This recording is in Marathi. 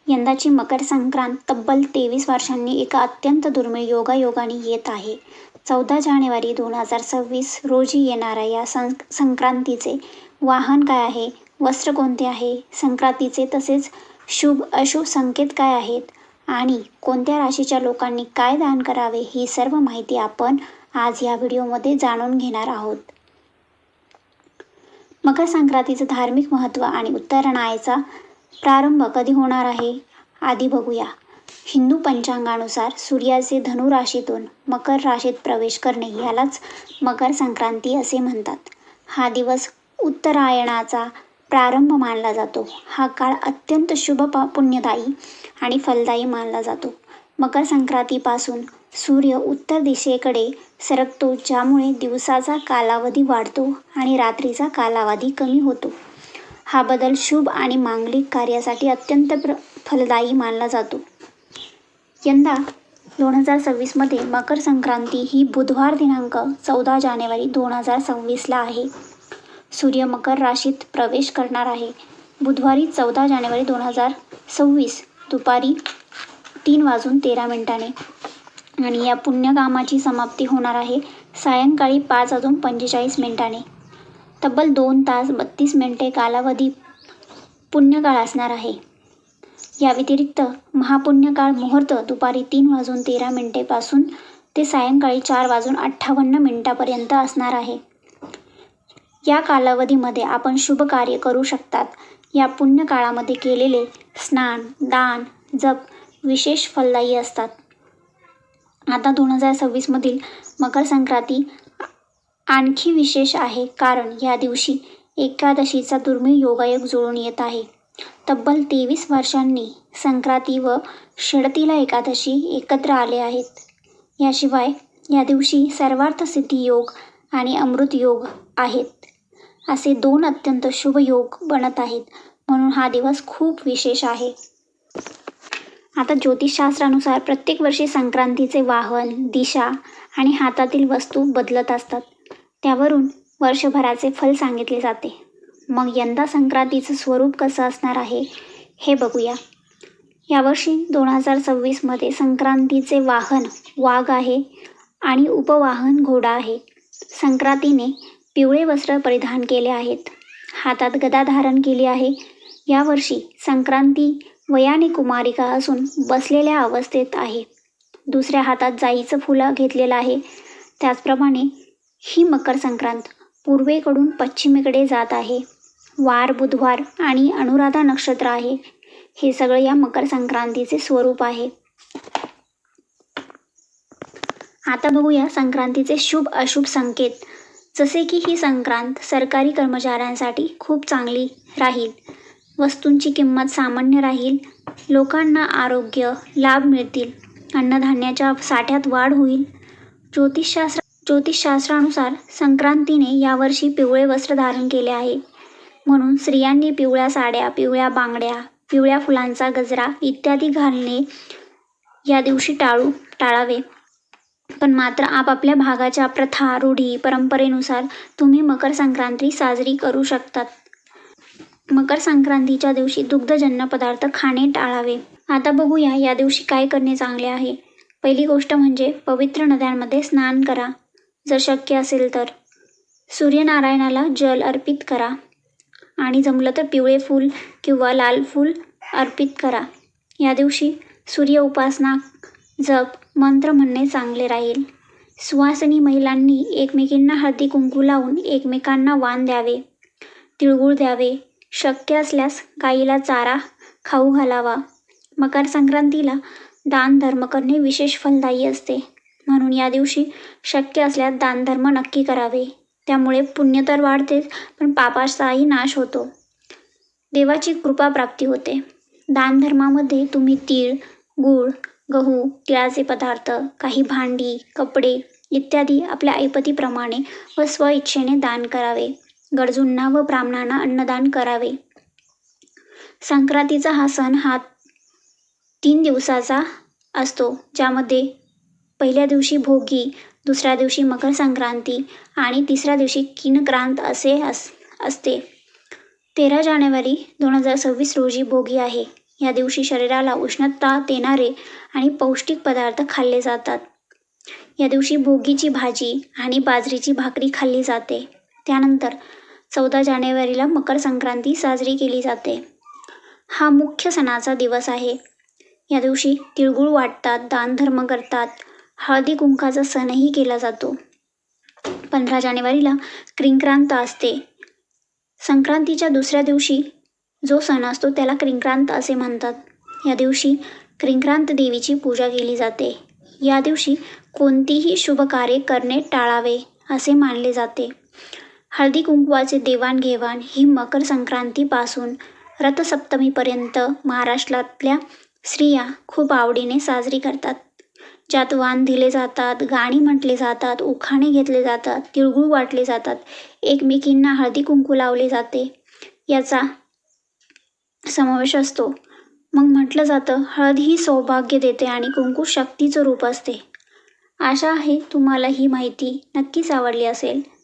यंदाची मकर संक्रांत तब्बल 23 वर्षांनी एका अत्यंत दुर्मिळ योगायोगाने येत आहे. 14 जानेवारी 2026 रोजी येणाऱ्या या संक्रांतीचे वाहन काय आहे, वस्त्र कोणते आहे, संक्रांतीचे तसेच शुभ अशुभ संकेत काय आहेत आणि कोणत्या राशीच्या लोकांनी काय दान करावे, ही सर्व माहिती आपण आज या व्हिडिओमध्ये जाणून घेणार आहोत. मकर संक्रांतीचं धार्मिक महत्त्व आणि उत्तरायणाचा प्रारंभ कधी होणार आहे, आधी बघूया. हिंदू पंचांगानुसार सूर्याचे धनु राशीतून मकर राशीत प्रवेश करणे यालाच मकर संक्रांती असे म्हणतात. हा दिवस उत्तरायणाचा प्रारंभ मानला जातो. हा काळ अत्यंत शुभ पुण्यदायी आणि फलदायी मानला जातो. मकर संक्रांतीपासून सूर्य उत्तर दिशेकडे सरकतो, ज्यामुळे दिवसाचा कालावधी वाढतो आणि रात्रीचा कालावधी कमी होतो. हा बदल शुभ आणि मांगलिक कार्यासाठी अत्यंत फलदायी मानला जातो. यंदा 2026 मकर संक्रांती ही बुधवार दिनांक 14 जानेवारी 2026 आहे. सूर्य मकर राशीत प्रवेश करणार आहे. बुधवारी 14 जानेवारी 2026 दुपारी 3:13 आणि या पुण्यकामाची समाप्ती होणार आहे सायंकाळी 5:45 तब्बल 2 तास 32 मिनिटे कालावधी पुण्यकाळ असणार आहे. या व्यतिरिक्त महापुण्यकाळ मुहूर्त दुपारी 3:13 पासून ते सायंकाळी 4:58 असणार आहे. या कालावधीमध्ये आपण शुभ कार्य करू शकतात. या पुण्यकाळामध्ये केलेले स्नान, दान, जप विशेष फलदायी असतात. आता 2026 मकर संक्रांती आणखी विशेष आहे, कारण या दिवशी एकादशीचा दुर्मिळ योगायोग जुळून येत आहे. तब्बल 23 वर्षांनी संक्रांती व षष्ठीला एकादशी एकत्र आले आहेत. याशिवाय या दिवशी सर्वार्थ सिद्धी योग आणि अमृत योग आहेत. असे 2 अत्यंत शुभ योग बनत आहेत, म्हणून हा दिवस खूप विशेष आहे. आता ज्योतिषशास्त्रानुसार प्रत्येक वर्षी संक्रांतीचे वाहन, दिशा आणि हातातील वस्तू बदलत असतात. त्यावरून वर्षभराचे फल सांगितले जाते. मग यंदा संक्रांतीचं स्वरूप कसं असणार आहे, हे बघूया. यावर्षी 2026 संक्रांतीचे वाहन वाघ आहे आणि उपवाहन घोडा आहे. संक्रांतीने पिवळे वस्त्र परिधान केले आहेत. हातात गदा धारण केली आहे. यावर्षी संक्रांती वयाने कुमारिका असून बसलेल्या अवस्थेत आहे. दुसऱ्या हातात जाईचं फुलं घेतलेलं आहे. त्याचप्रमाणे ही मकर संक्रांत पूर्वेकडून पश्चिमेकडे जात आहे. वार बुधवार आणि अनुराधा नक्षत्र आहे. हे सगळं या मकर संक्रांतीचे स्वरूप आहे. आता बघूया संक्रांतीचे शुभ अशुभ संकेत. जसे की ही संक्रांत सरकारी कर्मचाऱ्यांसाठी खूप चांगली राहील. वस्तूंची किंमत सामान्य राहील. लोकांना आरोग्य लाभ मिळतील. अन्नधान्याच्या साठ्यात वाढ होईल. ज्योतिषशास्त्रानुसार संक्रांतीने यावर्षी पिवळे वस्त्र धारण केले आहे, म्हणून स्त्रियांनी पिवळ्या साड्या, पिवळ्या बांगड्या, पिवळ्या फुलांचा गजरा इत्यादी घालणे या दिवशी टाळावे. पण मात्र आपापल्या भागाच्या प्रथा, रूढी, परंपरेनुसार तुम्ही मकर संक्रांती साजरी करू शकतात. मकर संक्रांतीच्या दिवशी दुग्धजन्य पदार्थ खाणे टाळावे. आता बघूया या दिवशी काय करणे चांगले आहे. पहिली गोष्ट म्हणजे पवित्र नद्यांमध्ये स्नान करा. जर शक्य असेल तर सूर्यनारायणाला जल अर्पित करा आणि जमलं तर पिवळे फूल किंवा लाल फूल अर्पित करा. या दिवशी सूर्य उपासना, जप, मंत्र म्हणणे चांगले राहील. सुवासिनी महिलांनी एकमेकींना हळदी कुंकू लावून एकमेकांना वाण द्यावे, तिळगुळ द्यावे. शक्य असल्यास गाईला चारा खाऊ घालावा. मकर संक्रांतीला दान धर्म करणे विशेष फलदायी असते, म्हणून या दिवशी शक्य असल्यास दानधर्म नक्की करावे. त्यामुळे पुण्य तर वाढतेच, पण पापाचाही नाश होतो. देवाची कृपा प्राप्ती होते. दानधर्मामध्ये तुम्ही तीळ, गूळ, गहू, तिळाचे पदार्थ, काही भांडी, कपडे इत्यादी आपल्या ऐपतीप्रमाणे व स्वइच्छेने दान करावे. गरजूंना व ब्राह्मणांना अन्नदान करावे. संक्रांतीचा हा सण 3 दिवसाचा असतो, ज्यामध्ये पहिल्या दिवशी भोगी, दुसऱ्या दिवशी मकर संक्रांती आणि तिसऱ्या दिवशी किनक्रांत असे असते. 13 जानेवारी 2026 रोजी भोगी आहे. या दिवशी शरीराला उष्णता देणारे आणि पौष्टिक पदार्थ खाल्ले जातात. या दिवशी भोगीची भाजी आणि बाजरीची भाकरी खाल्ली जाते. त्यानंतर 14 जानेवारीला मकर संक्रांती साजरी केली जाते. हा मुख्य सणाचा दिवस आहे. या दिवशी तिळगुळ वाटतात, दानधर्म करतात, हळदी कुंकाचा सणही केला जातो. 15 जानेवारीला किंक्रांत असते. संक्रांतीच्या दुसऱ्या दिवशी जो सण असतो त्याला किंक्रांत असे म्हणतात. या दिवशी किंक्रांत देवीची पूजा केली जाते. या दिवशी कोणतीही शुभ कार्य करणे टाळावे असे मानले जाते. हळदी कुंकवाचे देवाणघेवाण ही मकर संक्रांतीपासून रथसप्तमीपर्यंत महाराष्ट्रातल्या स्त्रिया खूप आवडीने साजरी करतात. ज्यात वाण दिले जातात, गाणी म्हटले जातात, उखाणे घेतले जातात, तिळगुळ वाटले जातात, एकमेकींना हळदी कुंकू लावले जाते याचा समावेश असतो. मग म्हटलं जातं, हळद ही सौभाग्य देते आणि कुंकू शक्तीचं रूप असते. आशा आहे तुम्हाला ही माहिती नक्कीच आवडली असेल.